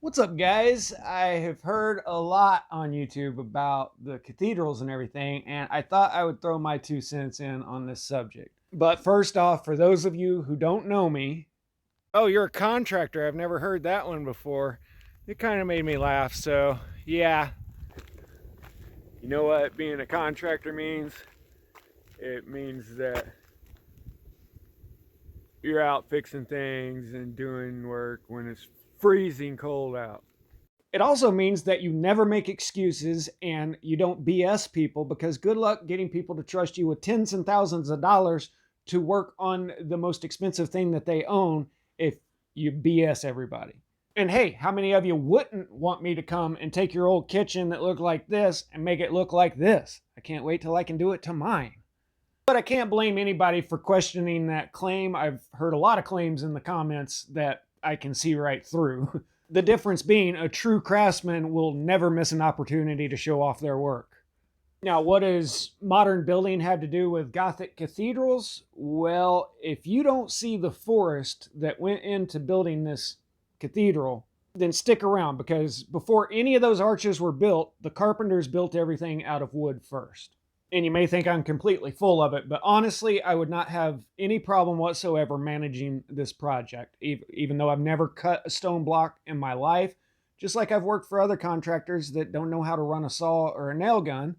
What's up, guys? I have heard a lot on YouTube about the cathedrals and everything, and I thought I would throw my 2 cents in on this subject. But first off, for those of you who don't know me, oh, you're a contractor. I've never heard that one before. It kind of made me laugh. So, yeah, you know what being a contractor means? It means that you're out fixing things and doing work when it's freezing cold out. It also means that you never make excuses and you don't BS people, because good luck getting people to trust you with tens and thousands of dollars to work on the most expensive thing that they own if you BS everybody. And hey, how many of you wouldn't want me to come and take your old kitchen that looked like this and make it look like this? I can't wait till I can do it to mine. But I can't blame anybody for questioning that claim. I've heard a lot of claims in the comments that I can see right through. The difference being, a true craftsman will never miss an opportunity to show off their work. Now, what does modern building have to do with Gothic cathedrals? Well, if you don't see the forest that went into building this cathedral, then stick around, because before any of those arches were built, the carpenters built everything out of wood first. And you may think I'm completely full of it, but honestly, I would not have any problem whatsoever managing this project, even though I've never cut a stone block in my life, just like I've worked for other contractors that don't know how to run a saw or a nail gun.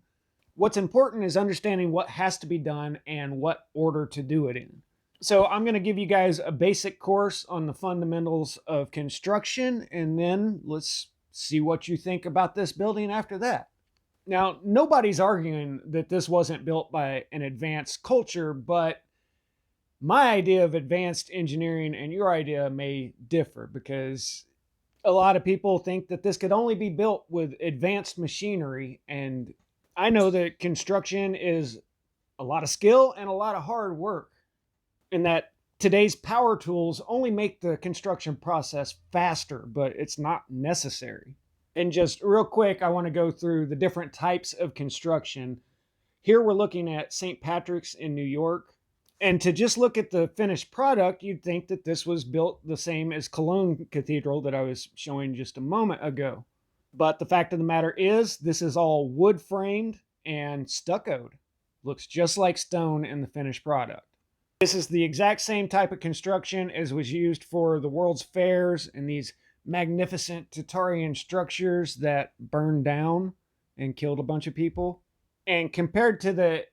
What's important is understanding what has to be done and what order to do it in. So I'm going to give you guys a basic course on the fundamentals of construction, and then let's see what you think about this building after that. Now, nobody's arguing that this wasn't built by an advanced culture, but my idea of advanced engineering and your idea may differ, because a lot of people think that this could only be built with advanced machinery. And I know that construction is a lot of skill and a lot of hard work, and that today's power tools only make the construction process faster, but it's not necessary. And just real quick, I want to go through the different types of construction. Here we're looking at St. Patrick's in New York. And to just look at the finished product, you'd think that this was built the same as Cologne Cathedral that I was showing just a moment ago. But the fact of the matter is, this is all wood framed and stuccoed. Looks just like stone in the finished product. This is the exact same type of construction as was used for the World's Fairs and these magnificent Tartarian structures that burned down and killed a bunch of people. And compared to the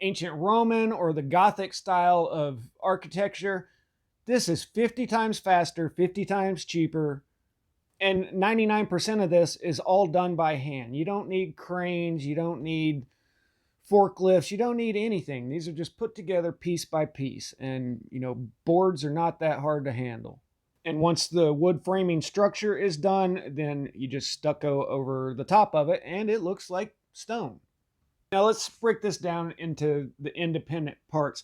ancient Roman or the Gothic style of architecture, this is 50 times faster, 50 times cheaper, and 99% of this is all done by hand. You don't need cranes, you don't need forklifts, you don't need anything. These are just put together piece by piece, and boards are not that hard to handle. And once the wood framing structure is done, then you just stucco over the top of it and it looks like stone. Now let's break this down into the independent parts.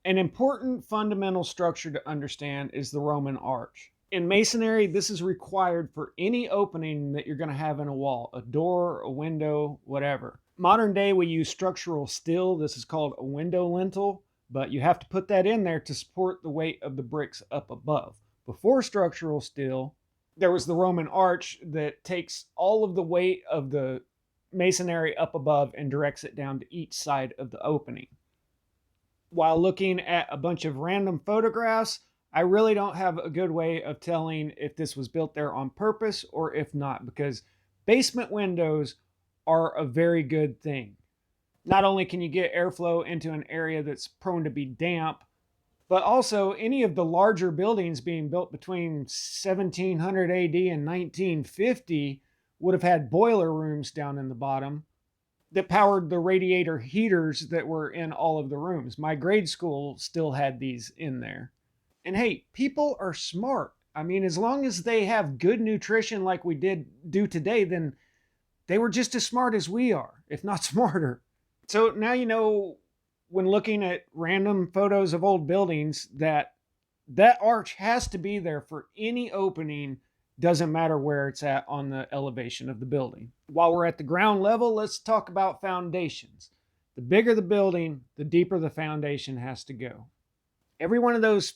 An important fundamental structure to understand is the Roman arch. In masonry, this is required for any opening that you're going to have in a wall, a door, a window, whatever. Modern day, we use structural steel. This is called a window lintel, but you have to put that in there to support the weight of the bricks up above. Before structural steel, there was the Roman arch that takes all of the weight of the masonry up above and directs it down to each side of the opening. While looking at a bunch of random photographs, I really don't have a good way of telling if this was built there on purpose or if not, because basement windows are a very good thing. Not only can you get airflow into an area that's prone to be damp, but also any of the larger buildings being built between 1700 AD and 1950 would have had boiler rooms down in the bottom that powered the radiator heaters that were in all of the rooms. My grade school still had these in there. And hey, people are smart. I mean, as long as they have good nutrition like we do today, then they were just as smart as we are, if not smarter. So now you know, when looking at random photos of old buildings, that arch has to be there for any opening, doesn't matter where it's at on the elevation of the building. While we're at the ground level, let's talk about foundations. The bigger the building, the deeper the foundation has to go. Every one of those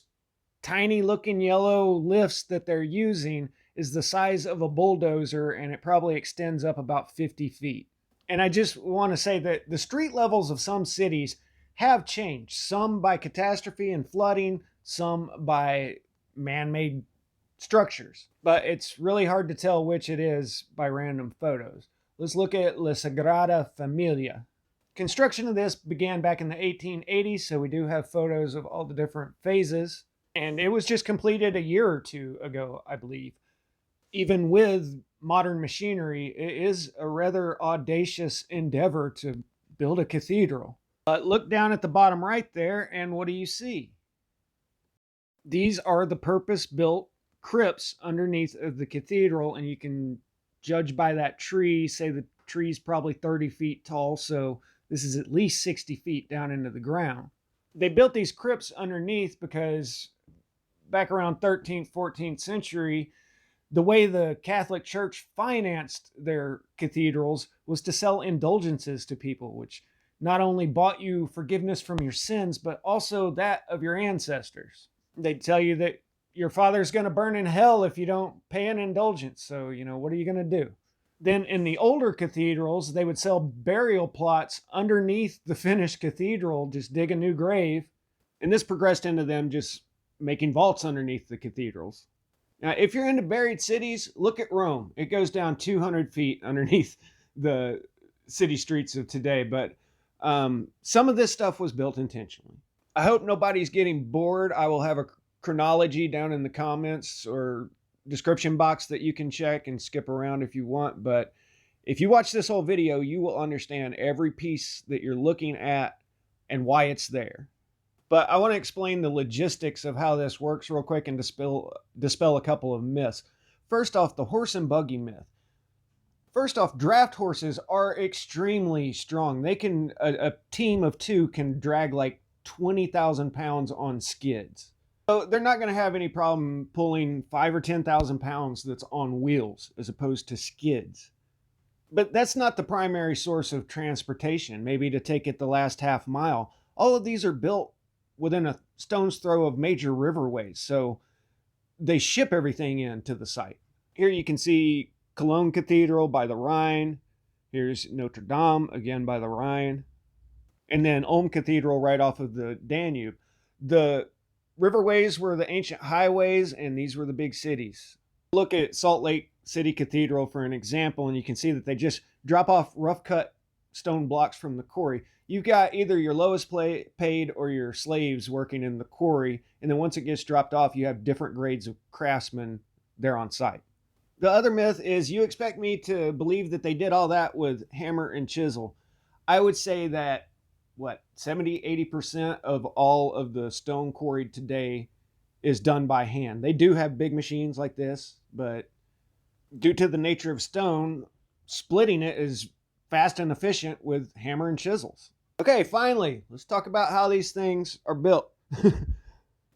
tiny looking yellow lifts that they're using is the size of a bulldozer, and it probably extends up about 50 feet. And I just want to say that the street levels of some cities have changed, some by catastrophe and flooding, some by man-made structures. But it's really hard to tell which it is by random photos. Let's look at La Sagrada Familia. Construction of this began back in the 1880s, so we do have photos of all the different phases. And it was just completed a year or two ago, I believe. Even with modern machinery, it is a rather audacious endeavor to build a cathedral. But look down at the bottom right there, and what do you see? These are the purpose-built crypts underneath of the cathedral, and you can judge by that tree, say the tree's probably 30 feet tall, so this is at least 60 feet down into the ground. They built these crypts underneath because back around 13th, 14th century, the way the Catholic Church financed their cathedrals was to sell indulgences to people, which not only bought you forgiveness from your sins, but also that of your ancestors. They'd tell you that your father's going to burn in hell if you don't pay an indulgence. So, what are you going to do? Then in the older cathedrals, they would sell burial plots underneath the finished cathedral, just dig a new grave. And this progressed into them just making vaults underneath the cathedrals. Now, if you're into buried cities, look at Rome. It goes down 200 feet underneath the city streets of today. But some of this stuff was built intentionally. I hope nobody's getting bored. I will have a chronology down in the comments or description box that you can check and skip around if you want. But if you watch this whole video, you will understand every piece that you're looking at and why it's there. But I want to explain the logistics of how this works real quick and dispel a couple of myths. First off, the horse and buggy myth. First off, draft horses are extremely strong. A team of two can drag like 20,000 pounds on skids. So they're not going to have any problem pulling 5 or 10,000 pounds that's on wheels as opposed to skids. But that's not the primary source of transportation, maybe to take it the last half mile. All of these are built within a stone's throw of major riverways, so they ship everything into the site. Here you can see Cologne Cathedral by the Rhine. Here's Notre Dame, again by the Rhine. And then Ulm Cathedral right off of the Danube. The riverways were the ancient highways, and these were the big cities. Look at Salt Lake City Cathedral for an example, and you can see that they just drop off rough-cut stone blocks from the quarry. You've got either your lowest paid or your slaves working in the quarry, and then once it gets dropped off, you have different grades of craftsmen there on site. The other myth is you expect me to believe that they did all that with hammer and chisel. I would say that 70-80% of all of the stone quarried today is done by hand. They do have big machines like this, but due to the nature of stone, splitting it is fast and efficient with hammer and chisels. Okay, finally, let's talk about how these things are built.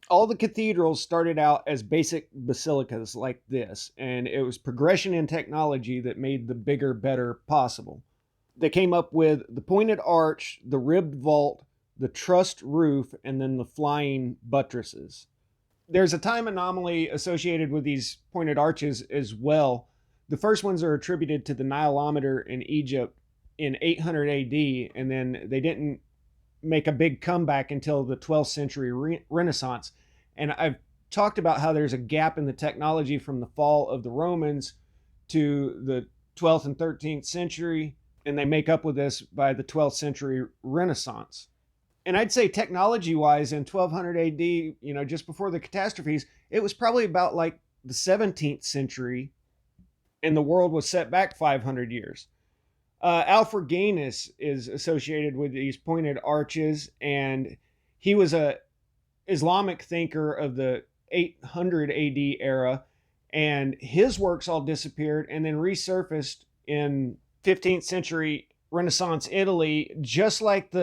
All the cathedrals started out as basic basilicas like this, and it was progression in technology that made the bigger, better possible. They came up with the pointed arch, the ribbed vault, the trussed roof, and then the flying buttresses. There's a time anomaly associated with these pointed arches as well. The first ones are attributed to the Nilometer in Egypt in 800 AD, and then they didn't make a big comeback until the 12th century Renaissance. And I've talked about how there's a gap in the technology from the fall of the Romans to the 12th and 13th century, and they make up with this by the 12th century Renaissance. And I'd say technology-wise in 1200 AD, just before the catastrophes, it was probably about like the 17th century, and the world was set back 500 years. Alfred Gaines is associated with these pointed arches, and he was a Islamic thinker of the 800 AD era, and his works all disappeared and then resurfaced in 15th century Renaissance Italy, just like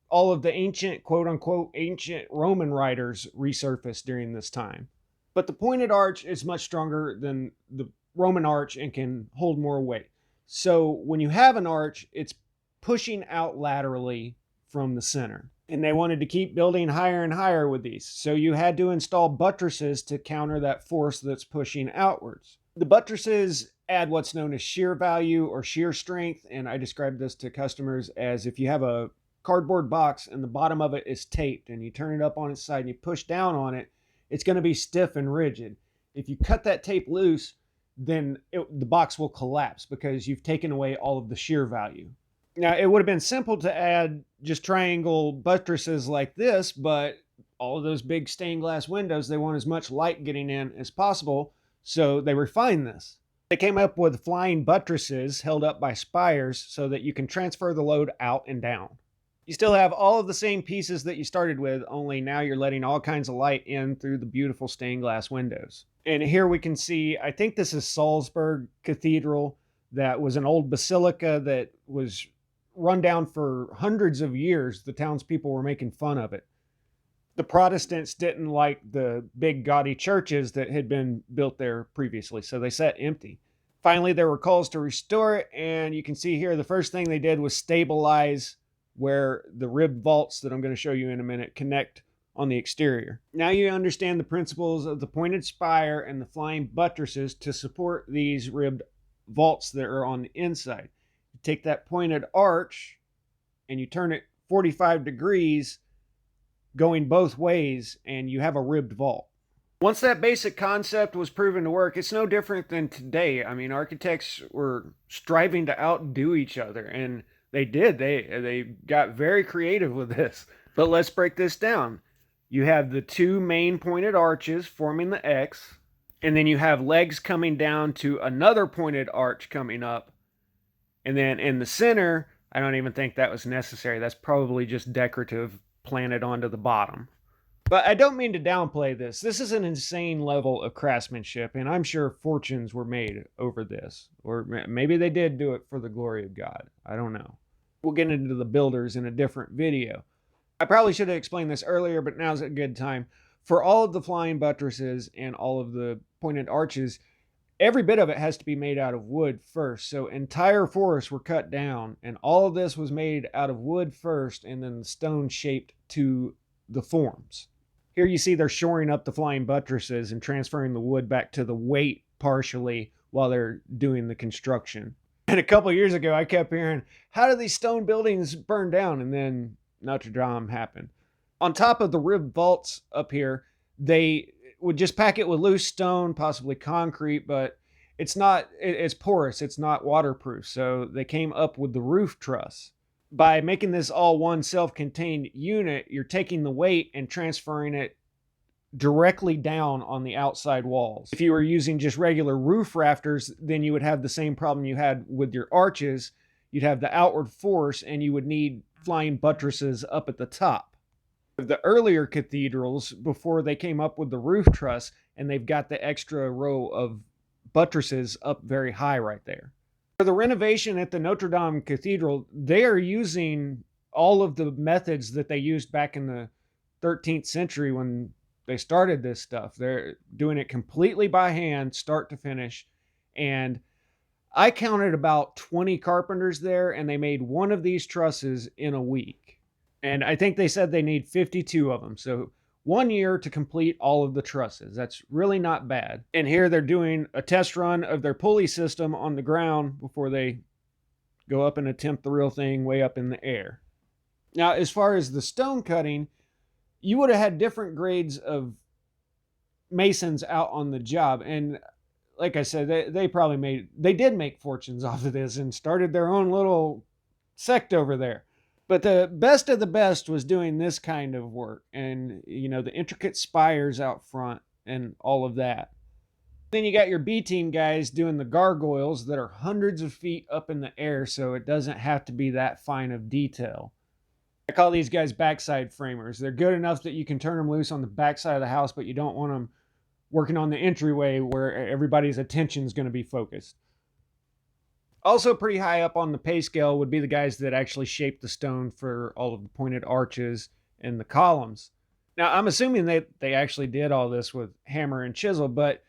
all of the ancient, quote-unquote, ancient Roman writers resurfaced during this time. But the pointed arch is much stronger than the Roman arch and can hold more weight. So when you have an arch, it's pushing out laterally from the center. And they wanted to keep building higher and higher with these. So you had to install buttresses to counter that force that's pushing outwards. The buttresses add what's known as shear value or shear strength. And I describe this to customers as if you have a cardboard box and the bottom of it is taped and you turn it up on its side and you push down on it, it's going to be stiff and rigid. If you cut that tape loose, then the box will collapse because you've taken away all of the shear value. Now, it would have been simple to add just triangle buttresses like this, but all of those big stained glass windows, they want as much light getting in as possible, so they refined this. They came up with flying buttresses held up by spires so that you can transfer the load out and down. You still have all of the same pieces that you started with, only now you're letting all kinds of light in through the beautiful stained glass windows. And here we can see, I think this is Salzburg Cathedral. That was an old basilica that was run down for hundreds of years. The townspeople were making fun of it. The Protestants didn't like the big gaudy churches that had been built there previously, so they sat empty. Finally, there were calls to restore it, and you can see here the first thing they did was stabilize where the ribbed vaults that I'm going to show you in a minute connect on the exterior. Now you understand the principles of the pointed spire and the flying buttresses to support these ribbed vaults that are on the inside. You take that pointed arch and you turn it 45 degrees going both ways and you have a ribbed vault. Once that basic concept was proven to work, it's no different than today. I mean, architects were striving to outdo each other, and they did. They got very creative with this. But let's break this down. You have the two main pointed arches forming the X, and then you have legs coming down to another pointed arch coming up. And then in the center, I don't even think that was necessary. That's probably just decorative planted onto the bottom. But I don't mean to downplay this. This is an insane level of craftsmanship, and I'm sure fortunes were made over this. Or maybe they did do it for the glory of God. I don't know. We'll get into the builders in a different video. I probably should have explained this earlier, but now's a good time. For all of the flying buttresses and all of the pointed arches, every bit of it has to be made out of wood first. So entire forests were cut down, and all of this was made out of wood first, and then the stone shaped to the forms. Here you see they're shoring up the flying buttresses and transferring the wood back to the weight partially while they're doing the construction. And a couple years ago, I kept hearing, how do these stone buildings burn down? And then Notre Dame happened. On top of the ribbed vaults up here, they would just pack it with loose stone, possibly concrete, but it's porous, it's not waterproof. So they came up with the roof truss. By making this all one self-contained unit, you're taking the weight and transferring it directly down on the outside walls. If you were using just regular roof rafters, then you would have the same problem you had with your arches. You'd have the outward force and you would need flying buttresses up at the top. The earlier cathedrals, before they came up with the roof truss, and they've got the extra row of buttresses up very high right there. For the renovation at the Notre Dame Cathedral, they are using all of the methods that they used back in the 13th century when they started this stuff. They're doing it completely by hand, start to finish. And I counted about 20 carpenters there, and they made one of these trusses in a week. And I think they said they need 52 of them. So 1 year to complete all of the trusses. That's really not bad. And here they're doing a test run of their pulley system on the ground before they go up and attempt the real thing way up in the air. Now, as far as the stone cutting, you would have had different grades of masons out on the job. And like I said, they did make fortunes off of this and started their own little sect over there. But the best of the best was doing this kind of work, and the intricate spires out front and all of that. Then you got your B-team guys doing the gargoyles that are hundreds of feet up in the air, so it doesn't have to be that fine of detail. I call these guys backside framers. They're good enough that you can turn them loose on the backside of the house, but you don't want them working on the entryway where everybody's attention is going to be focused. Also pretty high up on the pay scale would be the guys that actually shape the stone for all of the pointed arches and the columns. Now, I'm assuming that they actually did all this with hammer and chisel, but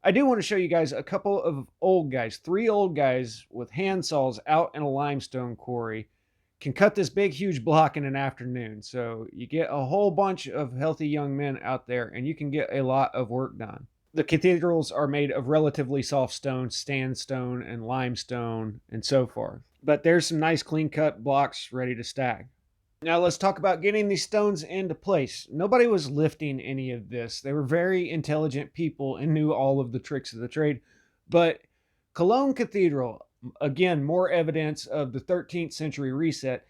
I do want to show you guys a couple of old guys, 3 old guys with hand saws out in a limestone quarry, can cut this big, huge block in an afternoon. So you get a whole bunch of healthy young men out there, and you can get a lot of work done. The cathedrals are made of relatively soft stone, sandstone, and limestone, and so forth. But there's some nice clean-cut blocks ready to stack. Now let's talk about getting these stones into place. Nobody was lifting any of this. They were very intelligent people and knew all of the tricks of the trade. But Cologne Cathedral, again, more evidence of the 13th century reset.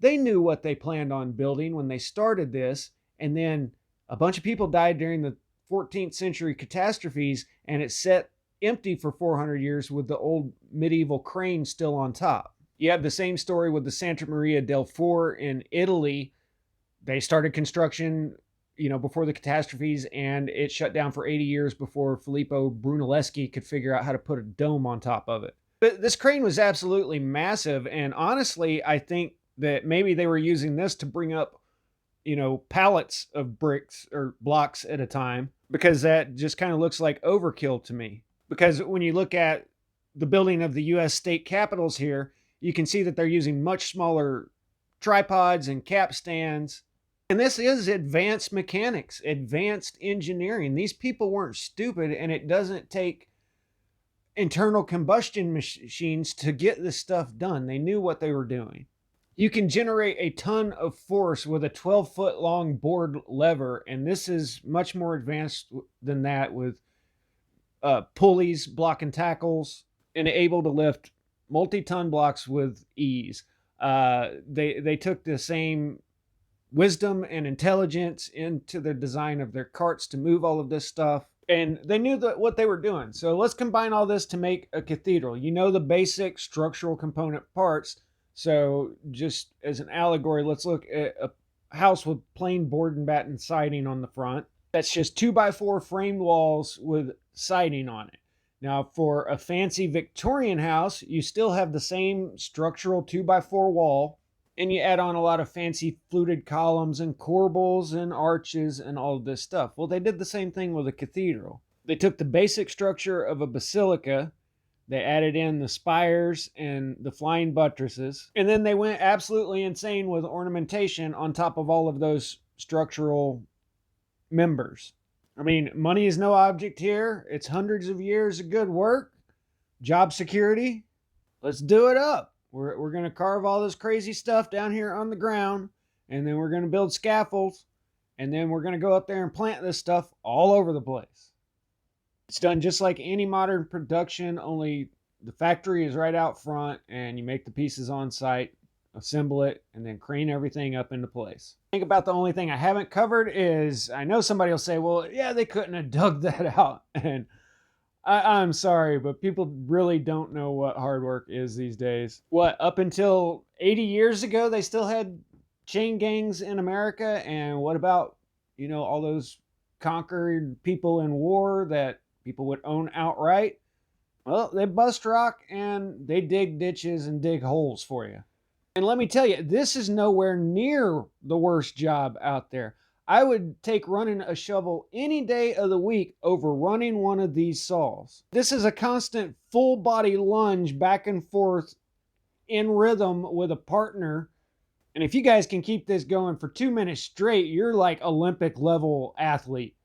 They knew what they planned on building when they started this, and then a bunch of people died during the 14th century catastrophes, and it sat empty for 400 years with the old medieval crane still on top. You have the same story with the Santa Maria del Fiore in Italy. They started construction, before the catastrophes, and it shut down for 80 years before Filippo Brunelleschi could figure out how to put a dome on top of it. But this crane was absolutely massive, and honestly, I think that maybe they were using this to bring up, pallets of bricks or blocks at a time, because that just kind of looks like overkill to me. Because when you look at the building of the U.S. state capitals here, you can see that they're using much smaller tripods and capstans. And this is advanced mechanics, advanced engineering. These people weren't stupid, and it doesn't take internal combustion machines to get this stuff done. They knew what they were doing. You can generate a ton of force with a 12-foot long board lever, and this is much more advanced than that, with pulleys, block and tackles, and able to lift multi-ton blocks with ease. They took the same wisdom and intelligence into the design of their carts to move all of this stuff, and they knew what they were doing. So let's combine all this to make a cathedral. The basic structural component parts. So just as an allegory, let's look at a house with plain board and batten siding on the front. That's just 2x4 framed walls with siding on it. Now, for a fancy Victorian house, you still have the same structural 2x4 wall, and you add on a lot of fancy fluted columns and corbels and arches and all of this stuff. Well, they did the same thing with a cathedral. They took the basic structure of a basilica, they added in the spires and the flying buttresses, and then they went absolutely insane with ornamentation on top of all of those structural members. I mean, money is no object here. It's hundreds of years of good work, job security. Let's do it up. We're going to carve all this crazy stuff down here on the ground, and then we're going to build scaffolds, and then we're going to go up there and plant this stuff all over the place. It's done just like any modern production, only the factory is right out front, and you make the pieces on site, assemble it, and then crane everything up into place. I think about the only thing I haven't covered is, I know somebody will say, well, yeah, they couldn't have dug that out. And I'm sorry, but people really don't know what hard work is these days. What, up until 80 years ago, they still had chain gangs in America? And what about, all those conquered people in war that people would own outright? Well, they bust rock and they dig ditches and dig holes for you. And let me tell you, this is nowhere near the worst job out there. I would take running a shovel any day of the week over running one of these saws. This is a constant full body lunge back and forth in rhythm with a partner. And if you guys can keep this going for 2 minutes straight, you're like Olympic level athlete.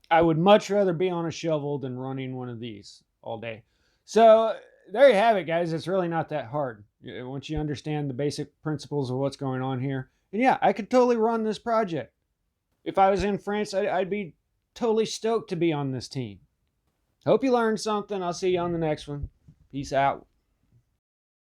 I would much rather be on a shovel than running one of these all day. So there you have it, guys. It's really not that hard once you understand the basic principles of what's going on here. And yeah, I could totally run this project. If I was in France, I'd be totally stoked to be on this team. Hope you learned something. I'll see you on the next one. Peace out.